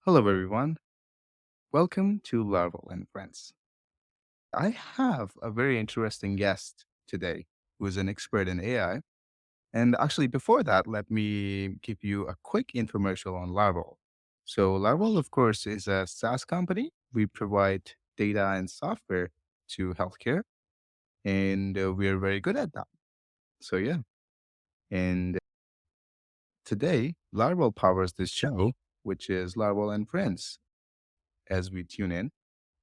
Hello, everyone. Welcome to LARVOL and Friends. I have a very interesting guest today who is an expert in AI. And actually, before that, let me give you a quick infomercial on LARVOL. So, LARVOL, of course, is a SaaS company. We provide data and software to healthcare, and we are very good at that. So, yeah. And today, LARVOL powers this show, which is LARVOL and Friends. As we tune in,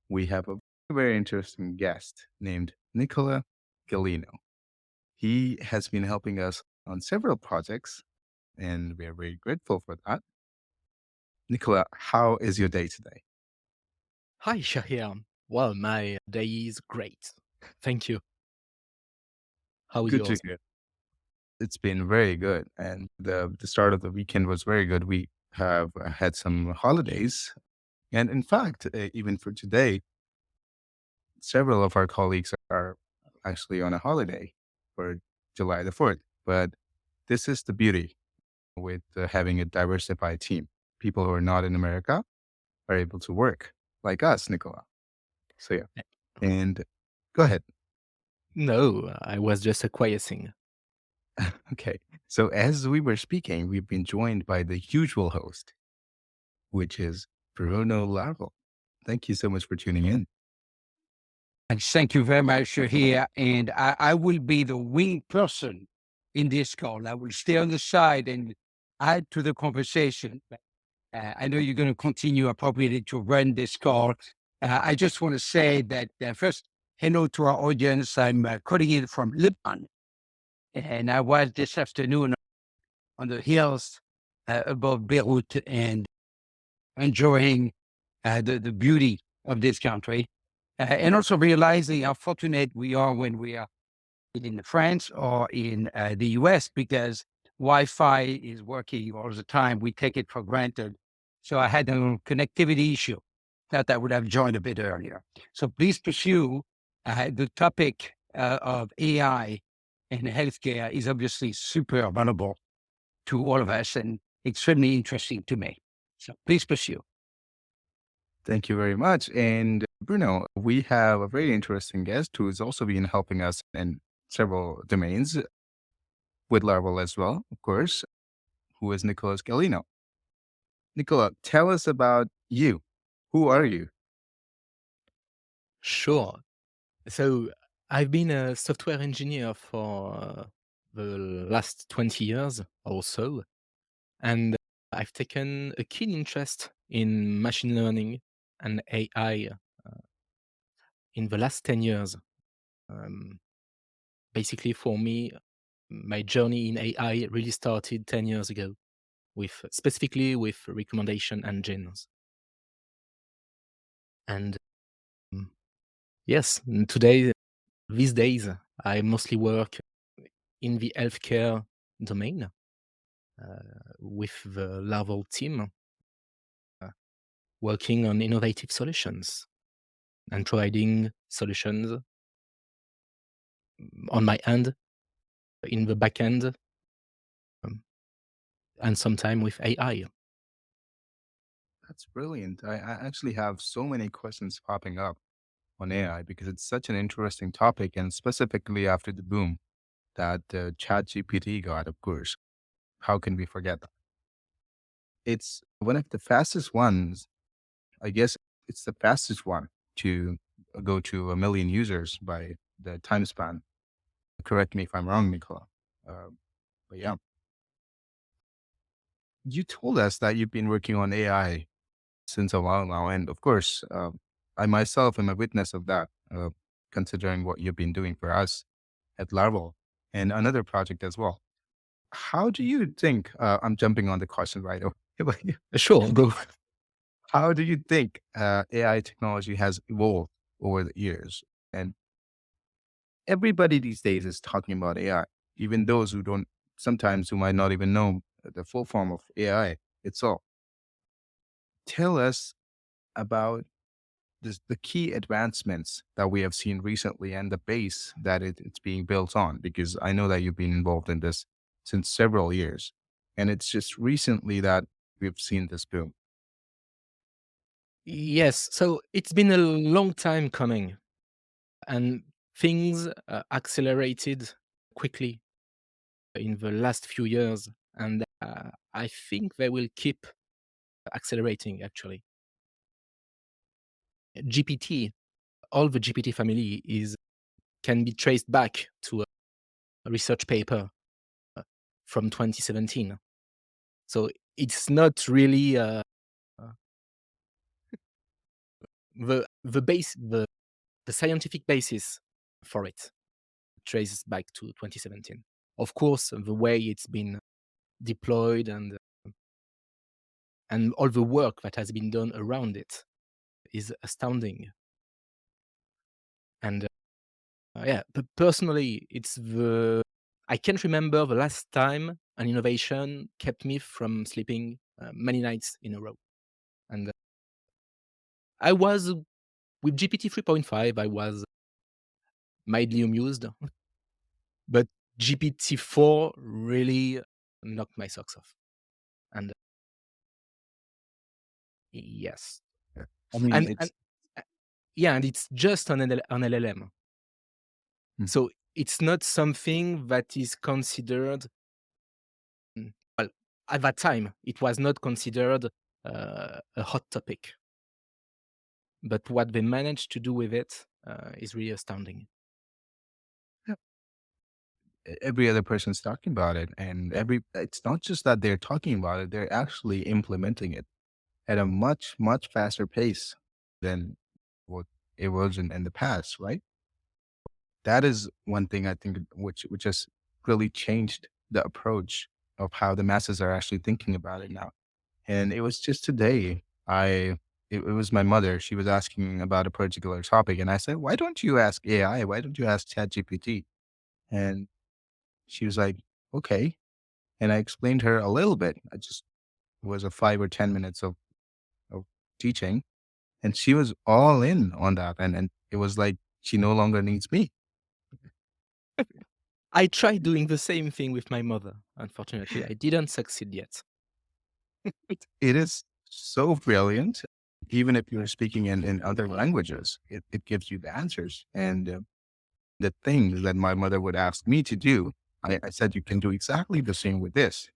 we have a very interesting guest named Nicolas Galineau. He has been helping us on several projects, and we are very grateful for that. Nicola, how is your day today? Hi, Shaheer. Well, my day is great. Thank you. How's Good to yours? hear. It's been very good, and the start of the weekend was very good. We have had some holidays, and in fact, even for today, several of our colleagues are actually on a holiday for July the 4th. But this is the beauty with having a diversified team. People who are not in America are able to work like us, Nicola. So yeah, Eh, and go ahead. No, I was just acquiescing. Okay. So as we were speaking, we've been joined by the usual host, which is Bruno Larval. Thank you so much for tuning in. And thank you very much, you're here. And I will be the wing person in this call. I will stay on the side and add to the conversation. I know you're going to continue appropriately to run this call. I just want to say that first, hello to our audience. I'm calling in from Lebanon. And I was this afternoon on the hills above Beirut and enjoying the beauty of this country. And also realizing how fortunate we are when we are in France or in the US because Wi-Fi is working all the time. We take it for granted. So I had a connectivity issue that I would have joined a bit earlier. So please pursue the topic of AI and healthcare is obviously super valuable to all of us and extremely interesting to me. So please pursue. Thank you very much. And Bruno, we have a very interesting guest who has also been helping us in several domains with Larval as well, of course, who is Nicolas Galino. Nicola, tell us about you. Who are you? Sure. So I've been a software engineer for the last 20 years or so, and I've taken a keen interest in machine learning and AI in the last 10 years. Um, Basically, for me, my journey in AI really started 10 years ago, with specifically with recommendation engines. And yes, today, these days, I mostly work in the healthcare domain with the Larval team, uh, working on innovative solutions and providing solutions on my end, in the back end, um, and sometime with AI. That's brilliant. I actually have so many questions popping up on AI because it's such an interesting topic, and specifically after the boom that ChatGPT got, of course. How can we forget that? It's one of the fastest ones. I guess it's the fastest one to go to a million users by the time span. Correct me if I'm wrong, Nicola. Uh, but yeah, you told us that you've been working on AI since a while now. And of course, I myself am a witness of that, considering what you've been doing for us at Larval and another project as well. How do you think, I'm jumping on the question right away, but Sure, go. how do you think AI technology has evolved over the years? And everybody these days is talking about AI, even those who don't, sometimes who might not even know the full form of AI itself. Tell us about the key advancements that we have seen recently and the base that it's being built on, because I know that you've been involved in this since several years. And it's just recently that we've seen this boom. Yes, so it's been a long time coming, and things accelerated quickly in the last few years, and I think they will keep accelerating actually. GPT, all the GPT family is can be traced back to a research paper from 2017. So it's not really uh, the scientific basis for it traces back to 2017. Of course, the way it's been deployed and all the work that has been done around it is astounding. And yeah, but personally, it's the I can't remember the last time an innovation kept me from sleeping many nights in a row. And I was with GPT 3.5, I was mildly amused, but GPT 4 really knocked my socks off. And yes, I mean, and it's uh, yeah, and it's just an LLM, mm, so it's not something that is considered. Well, at that time, it was not considered a hot topic. But what they managed to do with it is really astounding. yeah, every other person's talking about it, and every it's not just that they're talking about it; they're actually implementing it at a much faster pace than what it was in the past, right? That is one thing I think which has really changed the approach of how the masses are actually thinking about it now. And it was just today, it was my mother. She was asking about a particular topic, and I said, "Why don't you ask AI? Why don't you ask ChatGPT?" And she was like, "Okay." And I explained her a little bit. I just it was a 5 or 10 minutes of teaching, and she was all in on that. And it was like she no longer needs me. I tried doing the same thing with my mother. Unfortunately, I didn't succeed yet. It is so brilliant. Even if you're speaking in other languages, it gives you the answers. And the things that my mother would ask me to do, I said, you can do exactly the same with this.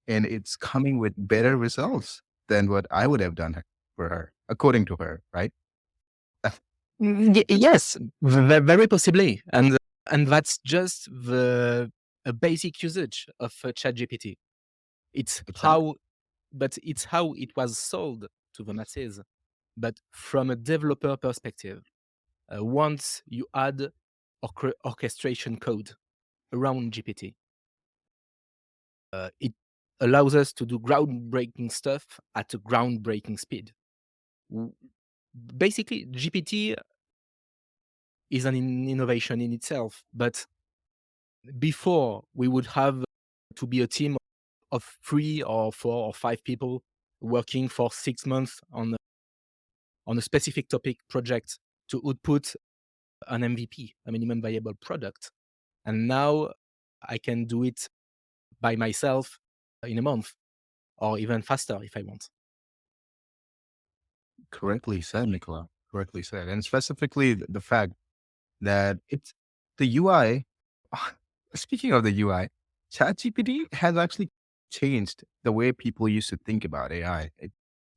And it's coming with better results than what I would have done for her, according to her, right? Yes, very possibly, and that's just the a basic usage of ChatGPT. It's Exactly. how, but it's how it was sold to the masses. But from a developer perspective, once you add orchestration code around GPT, it allows us to do groundbreaking stuff at a groundbreaking speed. W- Basically, GPT is an innovation in itself, but before we would have to be a team of 3 or 4 or 5 people working for 6 months on a specific topic project to output an MVP, a minimum viable product. And now I can do it by myself in a month or even faster if I want. Correctly said, Nicola. Correctly said. And specifically the fact that it's the UI. Speaking of the UI, ChatGPT has actually changed the way people used to think about AI.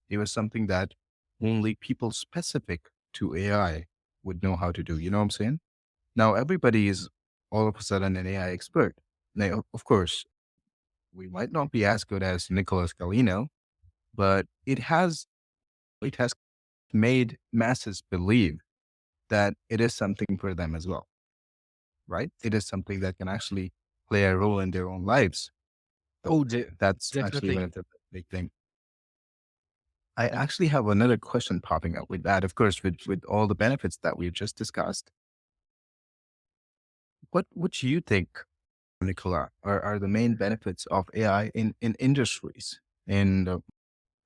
It was something that only people specific to AI would know how to do. You know what I'm saying? Now everybody is all of a sudden an AI expert. Now, of course, we might not be as good as Nicolas Galineau, but it has made masses believe that it is something for them as well, right? It is something that can actually play a role in their own lives. So Oh, that's actually one definitely. of the big things. I actually have another question popping up with that. Of course, with all the benefits that we've just discussed, what would you think, Nicola, are the main benefits of AI in industries? And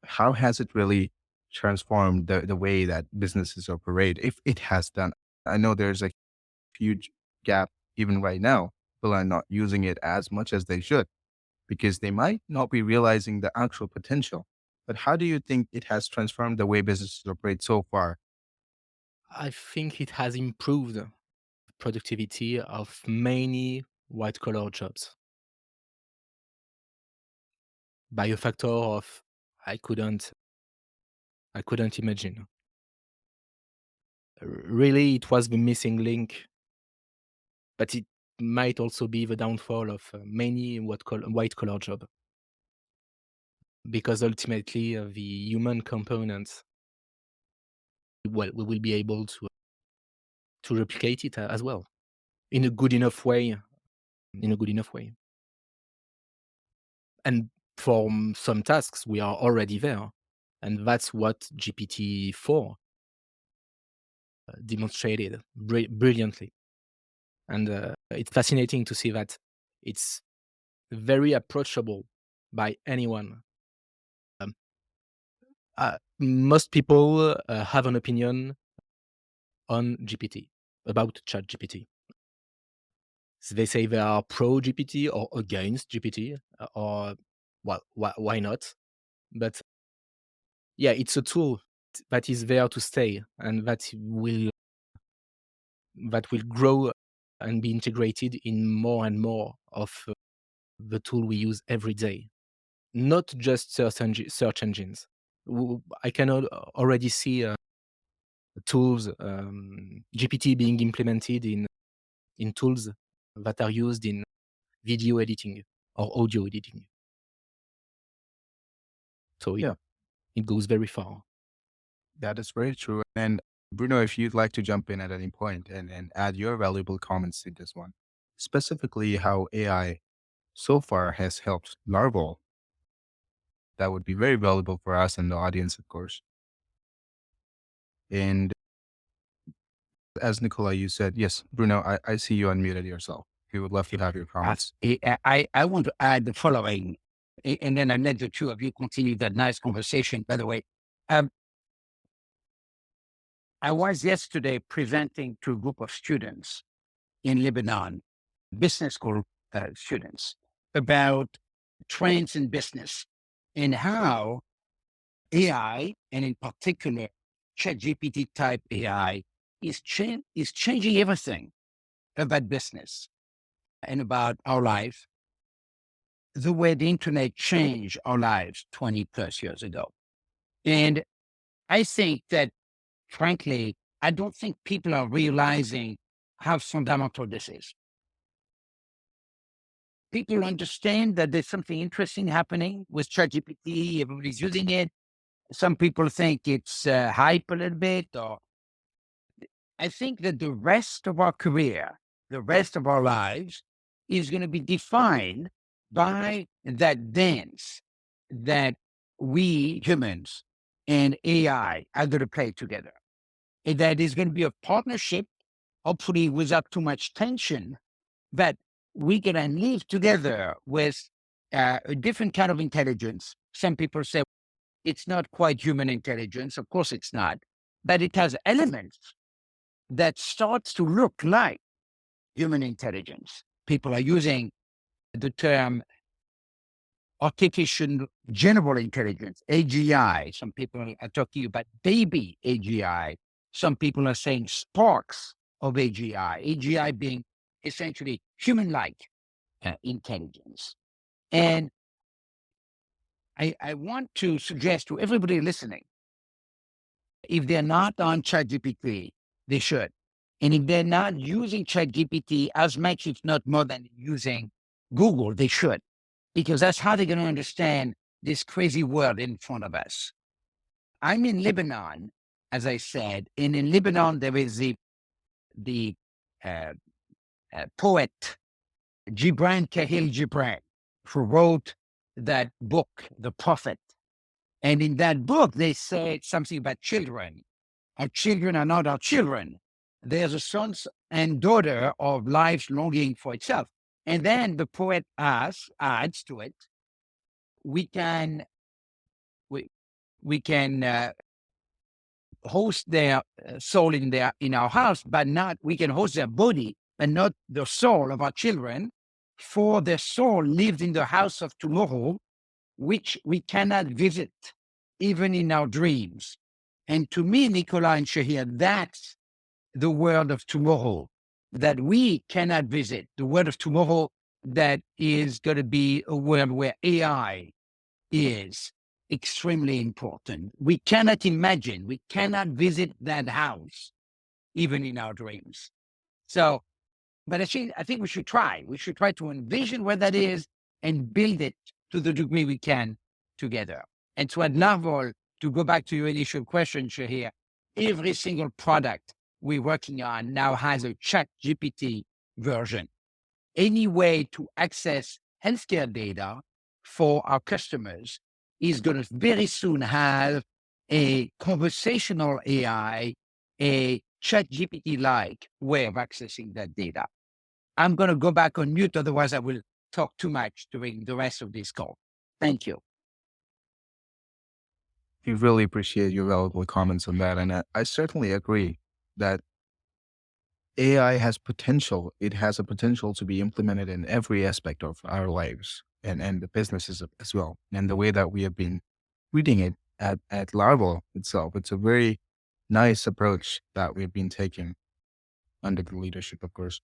how has it really transformed the way that businesses operate, if it has done? I know there's a huge gap even right now. People are not using it as much as they should because they might not be realizing the actual potential. but how do you think it has transformed the way businesses operate so far? I think it has improved productivity of many white collar jobs by a factor of I couldn't I couldn't imagine. Really, it was the missing link, but it might also be the downfall of many white collar job because ultimately the human components, well, we will be able to replicate it as well in a good enough way. In a good enough way, and for some tasks, we are already there, and that's what GPT-4 demonstrated brilliantly. And it's fascinating to see that it's very approachable by anyone. Um, most people have an opinion on GPT, about ChatGPT. So they say they are pro GPT or against GPT, or well, why not? But yeah, it's a tool that is there to stay and that will grow and be integrated in more and more of the tool we use every day, not just search engines. I can already see tools, GPT being implemented in tools that are used in video editing or audio editing. So Yeah, it goes very far. that is very true. And Bruno, if you'd like to jump in at any point and add your valuable comments to this one, specifically how AI so far has helped Larval, that would be very valuable for us and the audience, of course. And as Nicola, you said, yes, Bruno, I see you unmuted yourself. We would love to have your comments. I want to add the following, and then I let the two of you continue that nice conversation. By the way, um, I was yesterday presenting to a group of students in Lebanon, business school students, about trends in business and how AI, and in particular ChatGPT type AI, is changing everything about business and about our life, the way the internet changed our lives 20 plus years ago. And I think that, frankly, I don't think people are realizing how fundamental this is. People understand that there's something interesting happening with ChatGPT, everybody's using it. Some people think it's hype a little bit, or I think that the rest of our career, the rest of our lives is going to be defined by that dance that we humans and AI are going to play together. And that is going to be a partnership, hopefully without too much tension, that we can live together with a different kind of intelligence. Some people say it's not quite human intelligence. Of course, it's not, but it has elements that starts to look like human intelligence. People are using the term artificial general intelligence, AGI. Some people are talking about baby AGI. Some people are saying sparks of AGI, AGI being essentially human-like intelligence. And I want to suggest to everybody listening, if they're not on ChatGPT, they should. And if they're not using ChatGPT as much, if not more than using Google, they should, because that's how they're going to understand this crazy world in front of us. I'm in Lebanon, as I said, and in Lebanon there is the uh, poet Gibran Kahil Gibran, who wrote that book, The Prophet. And in that book, they said something about children. Our children are not our children. There's a son and daughter of life's longing for itself. And then the poet adds to it, we can we, we can host their soul in our house, but not we can host their body, but not the soul of our children. For their soul lives in the house of tomorrow, which we cannot visit. even in our dreams. And to me, Nicola and Shahir, that's the world of tomorrow that we cannot visit, the world of tomorrow that is going to be a world where AI is extremely important. We cannot imagine, we cannot visit that house, even in our dreams. So, but I think we should try. We should try to envision where that is and build it to the degree we can together. And to add Larval, to go back to your initial question, Shahir, every single product we're working on now has a chat GPT version. Any way to access healthcare data for our customers is going to very soon have a conversational AI, a chat GPT like way of accessing that data. I'm going to go back on mute. Otherwise, I will talk too much during the rest of this call. Thank you. We really appreciate your valuable comments on that. And I certainly agree that AI has potential. It has a potential to be implemented in every aspect of our lives and the businesses as well. And the way that we have been reading it at Larval itself, it's a very nice approach that we've been taking under the leadership, of course.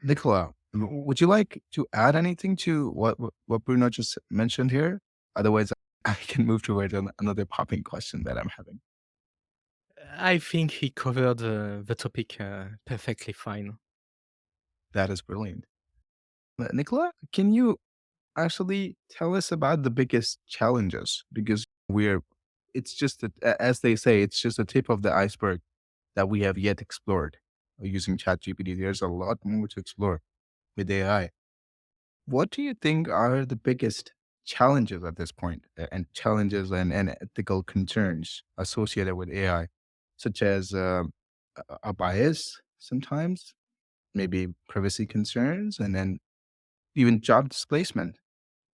Nicola, would you like to add anything to what Bruno just mentioned here? Otherwise, I can move towards another popping question that I'm having. I think he covered the topic perfectly fine. That is brilliant. Nicola, can you actually tell us about the biggest challenges? Because it's just, as they say, it's just the tip of the iceberg that we have yet explored using ChatGPT. There's a lot more to explore with AI. What do you think are the biggest challenges at this point, and challenges and ethical concerns associated with AI, such as a bias sometimes, maybe privacy concerns, and then even job displacement?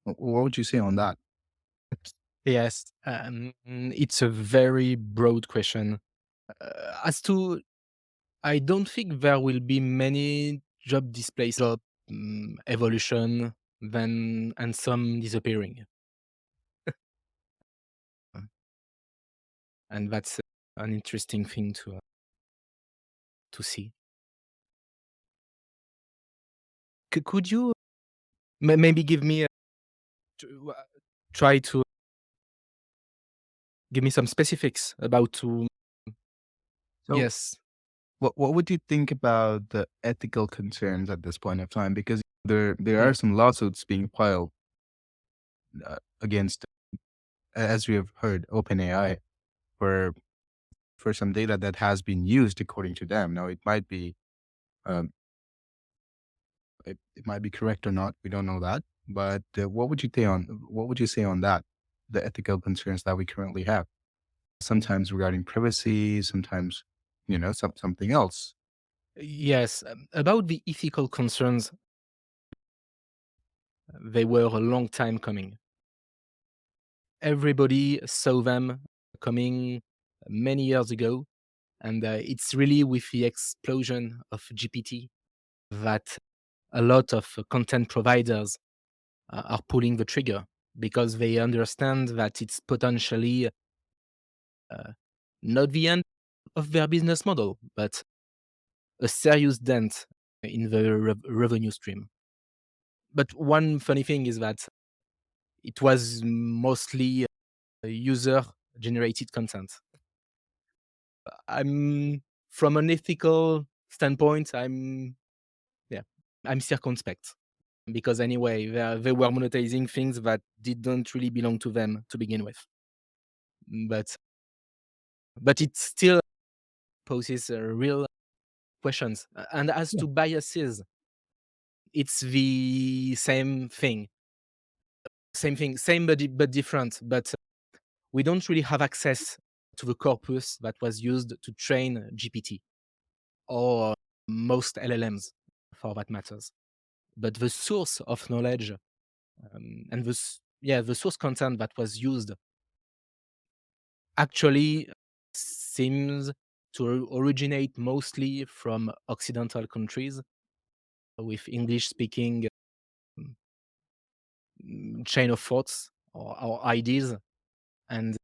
What would you say on that? Yes, it's a very broad question. As to, I don't think there will be many job displays of evolution then and some disappearing. And that's an interesting thing to see. Could you maybe give me try to give me some specifics about to So, yes. what would you think about the ethical concerns at this point of time? Because there Mm. are some lawsuits being filed against, as we have heard, OpenAI for some data that has been used according to them. Now, um, it might be correct or not. We don't know that. But what would you say on that? The ethical concerns that we currently have, sometimes regarding privacy, sometimes something else. Yes, about the ethical concerns, they were a long time coming. Everybody saw them coming many years ago, and it's really with the explosion of GPT that a lot of content providers are pulling the trigger because they understand that it's potentially not the end of their business model, but a serious dent in the revenue stream. But one funny thing is that it was mostly user generated content. I'm from an ethical standpoint, yeah, I'm circumspect because anyway, they were monetizing things that didn't really belong to them to begin with. But it still poses real questions. And as Yeah. to biases, it's the same thing, same but different. But we don't really have access to the corpus that was used to train GPT or most LLMs for that matters. But the source of knowledge and the source content that was used actually seems to originate mostly from Occidental countries with English speaking chain of thoughts. or ideas. And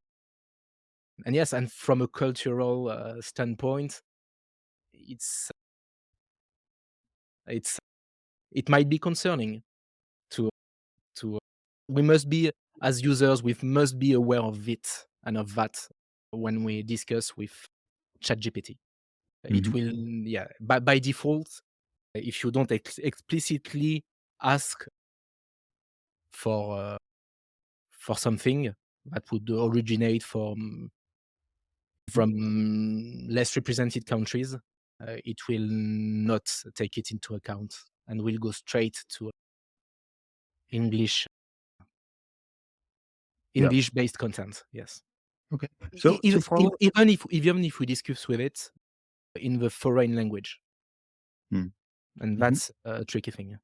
and yes, and from a cultural standpoint, it's it's it might be concerning to to we must be, as users, we must be aware of it and of that when we discuss with ChatGPT. It Mhm. will, yeah, by default, if you don't explicitly ask for something that would originate from less represented countries, it will not take it into account and will go straight to English Yeah. English-based content. Yes. Okay. So to follow. Even if we discuss with it in the foreign language, Mm. and Mhm. that's a tricky thing.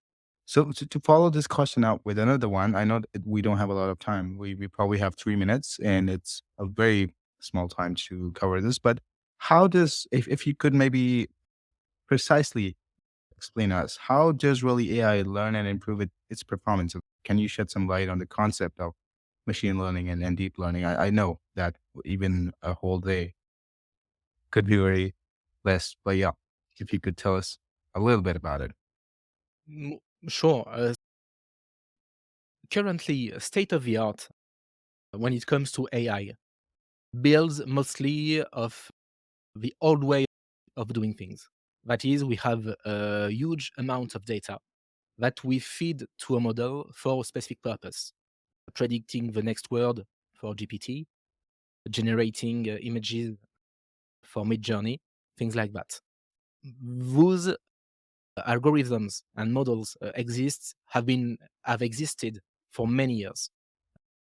So to follow this question out with another one, I know that we don't have a lot of time. We probably have 3 minutes, and it's a very small time to cover this. But how does, if you could maybe precisely explain us, how does really AI learn and improve its performance? Can you shed some light on the concept of machine learning and deep learning? I know that even a whole day could be very less, but yeah, if you could tell us a little bit about it. Mm, Sure. Currently, state of the art when it comes to AI builds mostly of the old way of doing things. That is, we have a huge amount of data that we feed to a model for a specific purpose, predicting the next word for GPT, generating images for Midjourney, things like that. Those algorithms and models have existed for many years,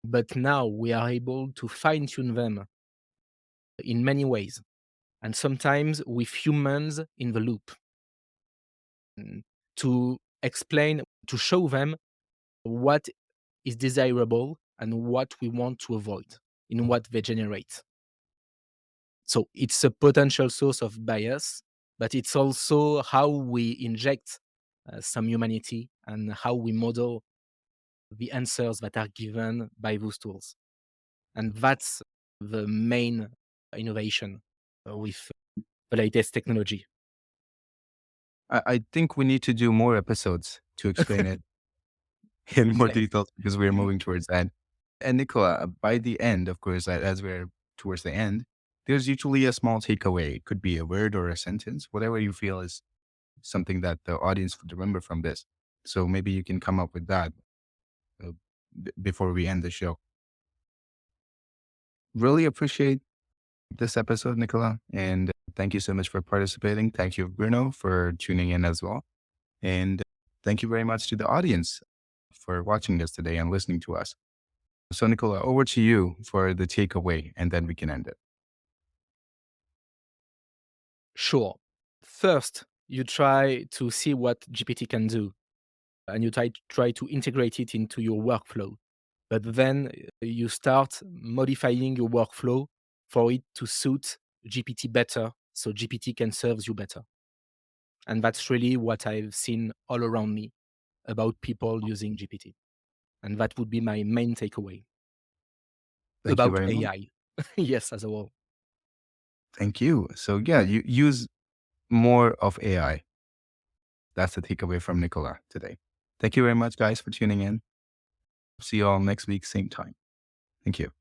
but now we are able to fine tune them in many ways, and sometimes with humans in the loop, mm, to explain, to show them what is desirable and what we want to avoid in what they generate. So it's a potential source of bias, but it's also how we inject some humanity and how we model the answers that are given by those tools. And that's the main innovation with the latest technology. I think we need to do more episodes to explain it in more Yeah. details because we're moving towards that. And Nicola, by the end, of course, as we're towards the end, there's usually a small takeaway. It could be a word or a sentence, whatever you feel is something that the audience would remember from this. So maybe you can come up with that uh, before we end the show. Really appreciate this episode, Nicola, and thank you so much for participating. Thank you, Bruno, for tuning in as well. And thank you very much to the audience for watching us today and listening to us. So, Nicola, over to you for the takeaway, and then we can end it. Sure. First, you try to see what GPT can do, and you try to integrate it into your workflow. But then you start modifying your workflow for it to suit GPT better, so GPT can serve you better. And that's really what I've seen all around me about people using GPT. And that would be my main takeaway Thank you about very much. AI. Yes, as a whole. Thank you. So, yeah, you use more of AI. That's the takeaway from Nicola today. Thank you very much, guys, for tuning in. See you all next week, same time. Thank you.